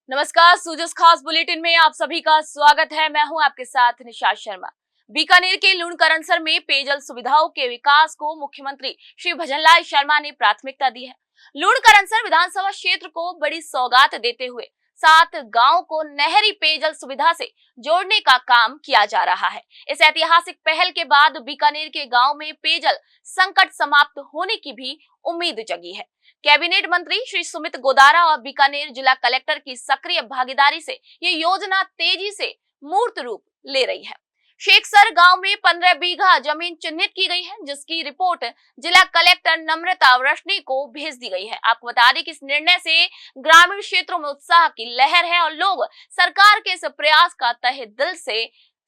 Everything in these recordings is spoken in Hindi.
नमस्कार, सूजस खास बुलेटिन में आप सभी का स्वागत है। मैं हूं आपके साथ निशा शर्मा। बीकानेर के लूणकरणसर में पेयजल सुविधाओं के विकास को मुख्यमंत्री श्री भजनलाल शर्मा ने प्राथमिकता दी है। लूणकरणसर विधानसभा क्षेत्र को बड़ी सौगात देते हुए 7 गांव को नहरी पेयजल सुविधा से जोड़ने का काम किया जा रहा है। इस ऐतिहासिक पहल के बाद बीकानेर के गांव में पेयजल संकट समाप्त होने की भी उम्मीद जगी है। कैबिनेट मंत्री श्री सुमित गोदारा और बीकानेर जिला कलेक्टर की सक्रिय भागीदारी से ये योजना तेजी से मूर्त रूप ले रही है। शेखसर गांव में 15 बीघा जमीन चिन्हित की गई है, जिसकी रिपोर्ट जिला कलेक्टर नम्रता वृष्णि को भेज दी गई है। आपको बता दें कि इस निर्णय से ग्रामीण क्षेत्रों में उत्साह की लहर है और लोग सरकार के इस प्रयास का तहे दिल से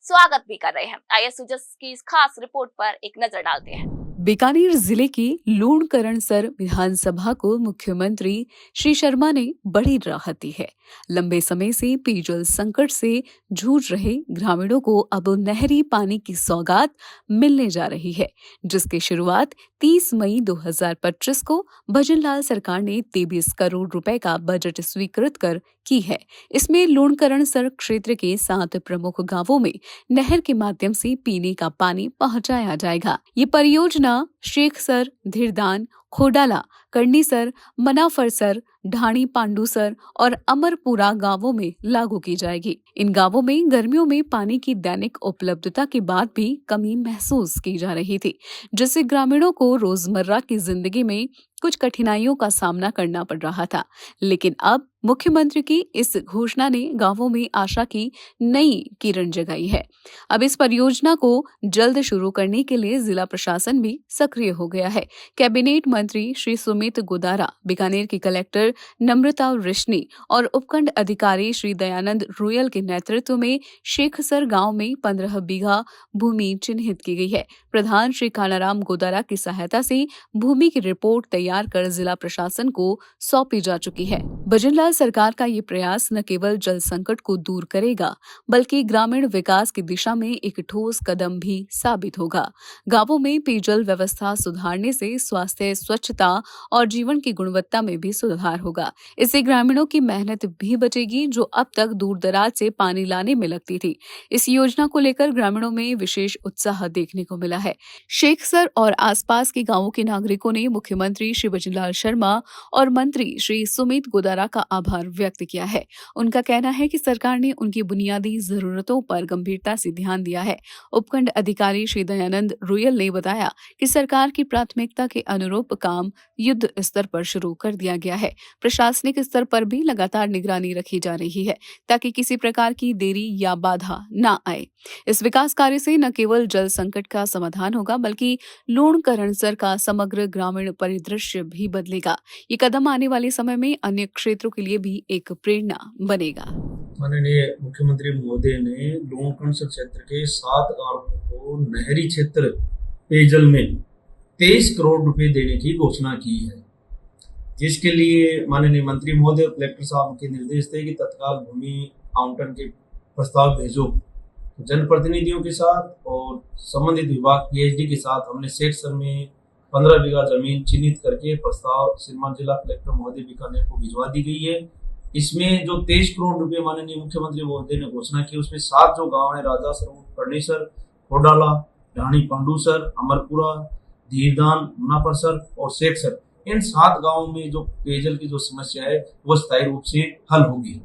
स्वागत भी कर रहे हैं। आइए सुजस की इस खास रिपोर्ट पर एक नजर डालते हैं। बीकानेर जिले की लूणकरणसर विधानसभा को मुख्यमंत्री श्री शर्मा ने बड़ी राहत दी है। लंबे समय से पेयजल संकट से जूझ रहे ग्रामीणों को अब नहरी पानी की सौगात मिलने जा रही है, जिसकी शुरुआत 30 मई 2025 को भजनलाल सरकार ने 23 करोड़ रुपए का बजट स्वीकृत कर की है। इसमें लूणकरणसर क्षेत्र के 7 प्रमुख गांवों में नहर के माध्यम से पीने का पानी पहुंचाया जाएगा। ये परियोजना शेखसर, धीरदान, खोडाला, कर्णीसर, मनाफरसर, ढाणी पांडुसर और अमरपुरा गांवों में लागू की जाएगी। इन गांवों में गर्मियों में पानी की दैनिक उपलब्धता के बाद भी कमी महसूस की जा रही थी, जिससे ग्रामीणों को रोजमर्रा की जिंदगी में कुछ कठिनाइयों का सामना करना पड़ रहा था। लेकिन अब मुख्यमंत्री की इस घोषणा ने गांवों में आशा की नई किरण जगाई है। अब इस परियोजना को जल्द शुरू करने के लिए जिला प्रशासन भी सक्रिय हो गया है। कैबिनेट मंत्री श्री सुमित गोदारा, बीकानेर की कलेक्टर नम्रता वृष्णि और उपखंड अधिकारी श्री दयानंद रुयल के नेतृत्व में शेखसर गांव में 15 बीघा भूमि चिन्हित की गई है। प्रधान श्री कानाराम गोदारा की सहायता से भूमि की रिपोर्ट तैयार कर जिला प्रशासन को सौंपी जा चुकी है। भजनलाल सरकार का ये प्रयास न केवल जल संकट को दूर करेगा, बल्कि ग्रामीण विकास की दिशा में एक ठोस कदम भी साबित होगा। गांवों में पेयजल व्यवस्था सुधारने से स्वास्थ्य, स्वच्छता और जीवन की गुणवत्ता में भी सुधार होगा। इससे ग्रामीणों की मेहनत भी बचेगी, जो अब तक दूर दराज से पानी लाने में लगती थी। इस योजना को लेकर ग्रामीणों में विशेष उत्साह देखने को मिला है। शेखसर और आसपास के गांवों के नागरिकों ने मुख्यमंत्री श्री भजनलाल शर्मा और मंत्री श्री सुमित गोदारा का आभार व्यक्त किया है। उनका कहना है कि सरकार ने उनकी बुनियादी जरूरतों पर गंभीरता से ध्यान दिया है। उपखंड अधिकारी श्री दयानंद रुयल ने बताया कि सरकार की प्राथमिकता के अनुरूप काम युद्ध स्तर पर शुरू कर दिया गया है। प्रशासनिक स्तर पर भी लगातार निगरानी रखी जा रही है, ताकि किसी प्रकार की देरी या बाधा न आए। इस विकास कार्य से न केवल जल संकट का समाधान होगा, बल्कि लूणकरणसर का समग्र ग्रामीण परिदृश्य भी बदलेगा। ये कदम आने वाले समय में अन्य क्षेत्रों के लिए भी एक प्रेरणा बनेगा। माननीय मुख्यमंत्री महोदय ने लूणकरणसर क्षेत्र के 7 गांवों को नहरी क्षेत्र पेयजल में 23 करोड़ रुपए देने की घोषणा की है, जिसके लिए माननीय मंत्री महोदय और कलेक्टर साहब के निर्देश थे कि तत्काल भूमि आवंटन के प्रस्ताव भेजो। जनप्रतिनिधियों के साथ और संबंधित विभाग पीएचडी के साथ हमने शेखसर में 15 बीघा जमीन चिन्हित करके प्रस्ताव श्रीमान जिला कलेक्टर महोदय बीकानेर को भिजवा दी गई है। इसमें जो 23 करोड़ रुपए माननीय मुख्यमंत्री महोदय ने घोषणा की, उसमें 7 जो गांव है, राजासर, कर्णेसर, खोडाला, ढाणी पांडुसर, अमरपुरा, धीरदान, मुनाफरसर और शेखसर, इन 7 गांवों में जो पेयजल की जो समस्या है वो स्थायी रूप से हल होगी।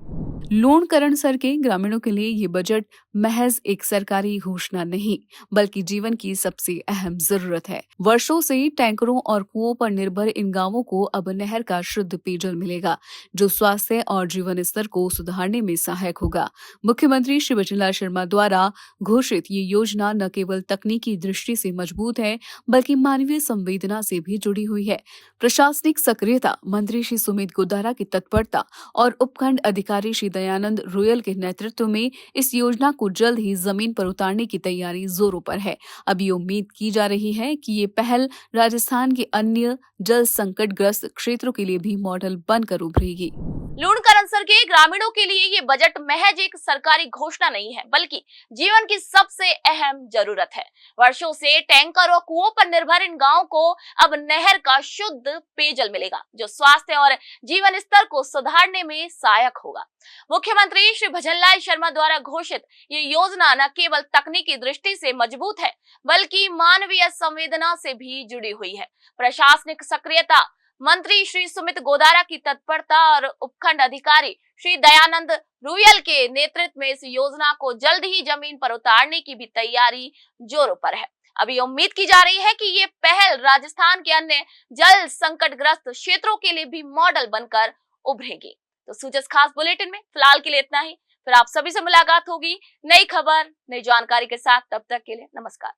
लूणकरणसर के ग्रामीणों के लिए ये बजट महज एक सरकारी घोषणा नहीं, बल्कि जीवन की सबसे अहम जरूरत है। वर्षों से टैंकरों और कुओं पर निर्भर इन गांवों को अब नहर का शुद्ध पेयजल मिलेगा, जो स्वास्थ्य और जीवन स्तर को सुधारने में सहायक होगा। मुख्यमंत्री श्री भजनलाल शर्मा द्वारा घोषित ये योजना न केवल तकनीकी दृष्टि से मजबूत है, बल्कि मानवीय संवेदना से भी जुड़ी हुई है। प्रशासनिक सक्रियता, मंत्री श्री सुमित गोदारा की तत्परता और उपखंड अधिकारी श्री दयानंद रुयल के नेतृत्व में इस योजना को जल्द ही जमीन पर उतारने की तैयारी जोरों पर है। अब ये उम्मीद की जा रही है कि ये पहल राजस्थान के अन्य जल संकटग्रस्त क्षेत्रों के लिए भी मॉडल बनकर उभरेगी। लूणकरणसर के ग्रामीणों के लिए ये बजट महज एक सरकारी घोषणा नहीं है, बल्कि जीवन की सबसे अहम जरूरत है। वर्षों से टैंकर और कुओं पर निर्भर इन गांवों को अब नहर का शुद्ध पेयजल मिलेगा, जो स्वास्थ्य और जीवन स्तर को सुधारने में सहायक होगा। मुख्यमंत्री श्री भजनलाल शर्मा द्वारा घोषित ये योजना न केवल तकनीकी दृष्टि से मजबूत है, बल्कि मानवीय संवेदना से भी जुड़ी हुई है। प्रशासनिक सक्रियता, मंत्री श्री सुमित गोदारा की तत्परता और उपखंड अधिकारी श्री दयानंद रुयल के नेतृत्व में इस योजना को जल्द ही जमीन पर उतारने की भी तैयारी जोरों पर है। अभी उम्मीद की जा रही है कि ये पहल राजस्थान के अन्य जल संकटग्रस्त क्षेत्रों के लिए भी मॉडल बनकर उभरेगी। तो सूचस खास बुलेटिन में फिलहाल के लिए इतना ही। फिर आप सभी से मुलाकात होगी नई खबर, नई जानकारी के साथ। तब तक के लिए नमस्कार।